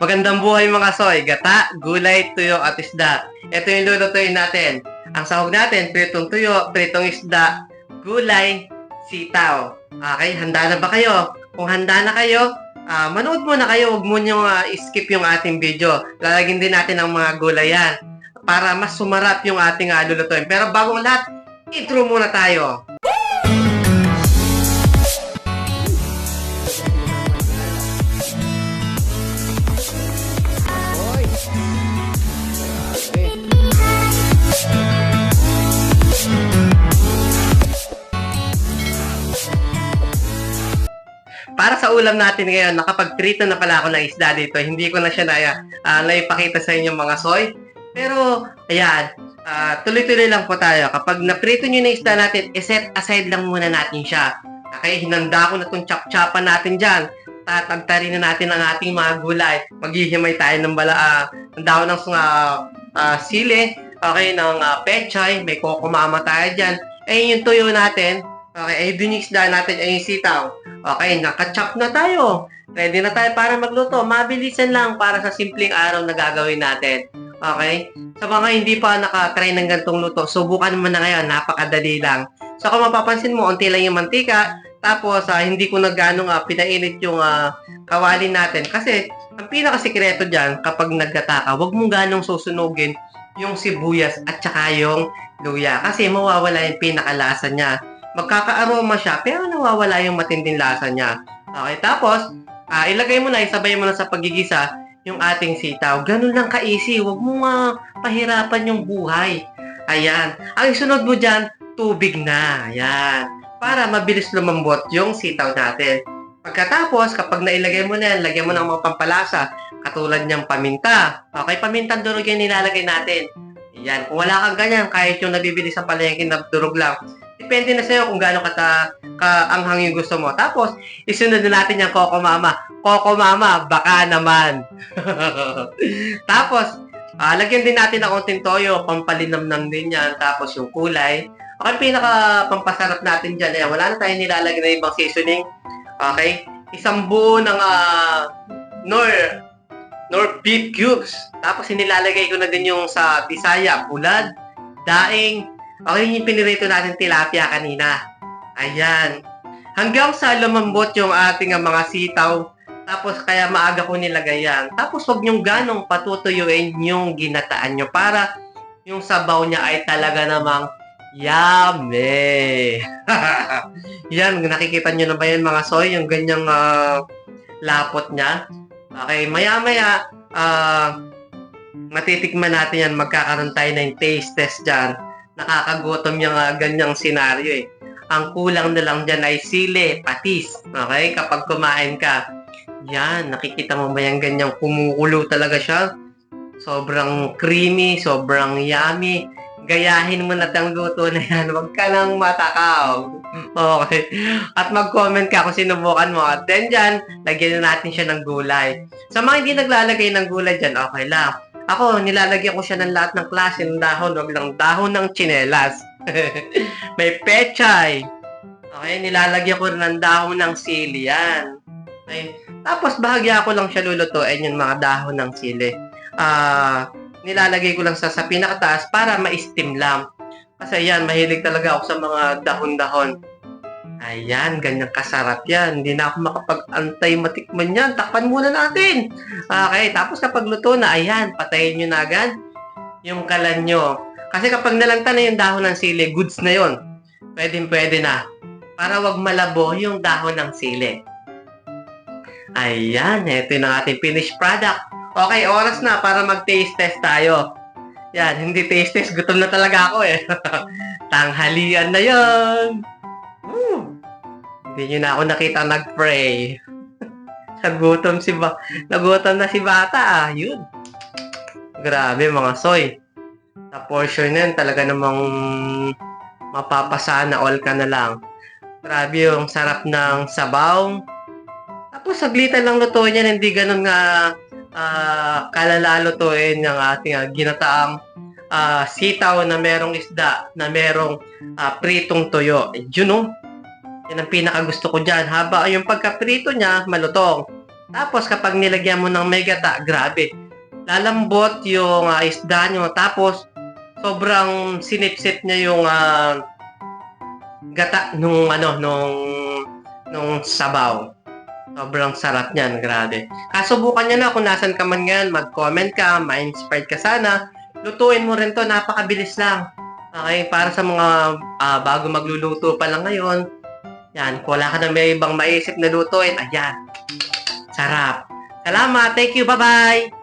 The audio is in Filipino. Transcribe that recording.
Magandang buhay mga soy, gata, gulay, tuyo at isda. Ito yung lulutuin natin. Ang sahog natin, pritong tuyo, pritong isda, gulay, sitaw. Okay, handa na ba kayo? Kung handa na kayo, manood muna kayo. Huwag mo nyo skip yung ating video. Lalagyan din natin ang mga gulay yan para mas sumarap yung ating lulutuin. Pero bago ang lahat, intro muna tayo. Para sa ulam natin ngayon, nakapag-prito na pala ako ng isda dito. Hindi ko na siya naipakita sa inyo mga soy. Pero, ayan, tuloy-tuloy lang po tayo. Kapag naprito nyo na isda natin, iset aside lang muna natin siya. Okay, hinanda ko na itong chop-chopan natin dyan. Tatagtarin na natin ang ating mga gulay. Maghihimay tayo ng dahon ng sili, okay, ng pechay, may kokomama tayo dyan. Ayun yung tuyo natin. Okay, ayun yung isda natin, ayun yung sitaw. Okay, nakachop na tayo. Ready na tayo para magluto. Mabilisan lang para sa simpleng araw na gagawin natin. Okay? Sa mga hindi pa nakatry ng gantong luto, subukan mo na ngayon. Napakadali lang. So kung mapapansin mo, unti lang yung mantika. Tapos, hindi ko na ganong pinainit yung kawali natin. Kasi, ang pinakasikreto dyan, kapag nagkata ka, huwag mong ganong susunugin yung sibuyas at saka yung luya. Kasi mawawala yung pinakalasa niya. Magkaka-aroma siya, pero nawawala yung matinding lasa niya. Okay, tapos, ilagay mo na, isabay mo na sa paggigisa yung ating sitaw. Ganun lang ka-easy, huwag mo pahirapan yung buhay. Ayan. Ang sunod mo dyan, tubig na. Ayan. Para mabilis lumambot yung sitaw natin. Pagkatapos, kapag nailagay mo na yan, lagyan mo ng mga pampalasa, katulad niyang paminta. Okay, pamintang durog yan nilalagay natin. Ayan. Kung wala kang ganyan, kahit yung nabibili sa palengke na durog lang, depende na sa'yo kung gaano kaanghang yung gusto mo. Tapos, isunod na natin yung Coco Mama. Coco Mama, baka naman. Tapos, lagyan din natin ng konting toyo, pampalinamnam din yan. Tapos yung kulay. Okay, pinaka-pampasarap natin dyan. Ayan, wala na tayong nilalagay na ibang seasoning. Okay? Isang buo ng nor beef cubes. Tapos, inilalagay ko na din yung sa Bisaya, bulad, daing. Okay, yung pinirito natin tilapia kanina. Ayan. Hanggang sa lumambot yung ating mga sitaw. Tapos kaya maaga ko nilagay yan. Tapos huwag nyong ganong patutuyuin yung ginataan nyo para yung sabaw niya ay talaga namang yummy. Yan, nakikita nyo na ba yan mga soy? Yung ganyang lapot niya. Okay, maya-maya matitikman natin yan. Magkakaroon tayo ng taste test dyan. Nakakagutom yung ganyang senaryo eh. Ang kulang na lang dyan ay sili, patis. Okay? Kapag kumain ka, yan, nakikita mo ba yung ganyang kumukulo talaga siya? Sobrang creamy, sobrang yummy. Gayahin mo na ang luto na yan. Huwag ka nang matakaw. Okay? At mag-comment ka kung sinubukan mo. At then dyan, lagyan na natin siya ng gulay. Sa mga hindi naglalagay ng gulay dyan, okay lang. Ako, nilalagyan ko siya ng lahat ng klase ng dahon. Huwag lang dahon ng tsinelas. May pechay. Okay, nilalagyan ko rin ng dahon ng sili. Yan. Okay. Tapos, bahagya ko lang siya lulutuin yung mga dahon ng sili. Nilalagay ko lang sa pinakataas para ma-steam lang. Kasi yan, mahilig talaga ako sa mga dahon-dahon. Ayan, ganyan kasarap yan. Hindi na ako makapag-antay matikman yan. Takpan muna natin. Okay, tapos kapag luto na, ayan, patayin nyo na agad yung kalan nyo. Kasi kapag nalanta na yung dahon ng sili, goods na yon. Pwede na. Para wag malabo yung dahon ng sili. Ayan, ito yung ating finished product. Okay, oras na para mag-taste test tayo. Yan, hindi taste test. Gutom na talaga ako eh. Tanghalian na yon. Hindi nyo na ako nakita nag-pray. Nagutom na si bata Yun. Grabe mga soy. Sa portion yan, talaga namang mapapasana all ka na lang. Grabe yung sarap ng sabaw. Tapos saglitan lang lutuin yan, hindi ganun nga kalala lutuin yung ating ginataang sitaw na merong isda, na merong pritong tuyo. Yun Yan ang pinakagusto ko dyan. Haba yung pagkaprito niya, malutong. Tapos kapag nilagyan mo ng may gata, grabe. Lalambot yung isda nyo. Tapos sobrang sinipsip niya yung gata nung sabaw. Sobrang sarap niyan, grabe. Kasubukan nyo na kung nasan ka man ngayon, mag-comment ka, ma-inspired ka sana. Lutuin mo rin to, napakabilis lang. Okay, para sa mga bago magluluto pa lang ngayon, yan, kung wala ka na may ibang maisip na lutuin, ayan, sarap. Salamat, thank you, bye-bye!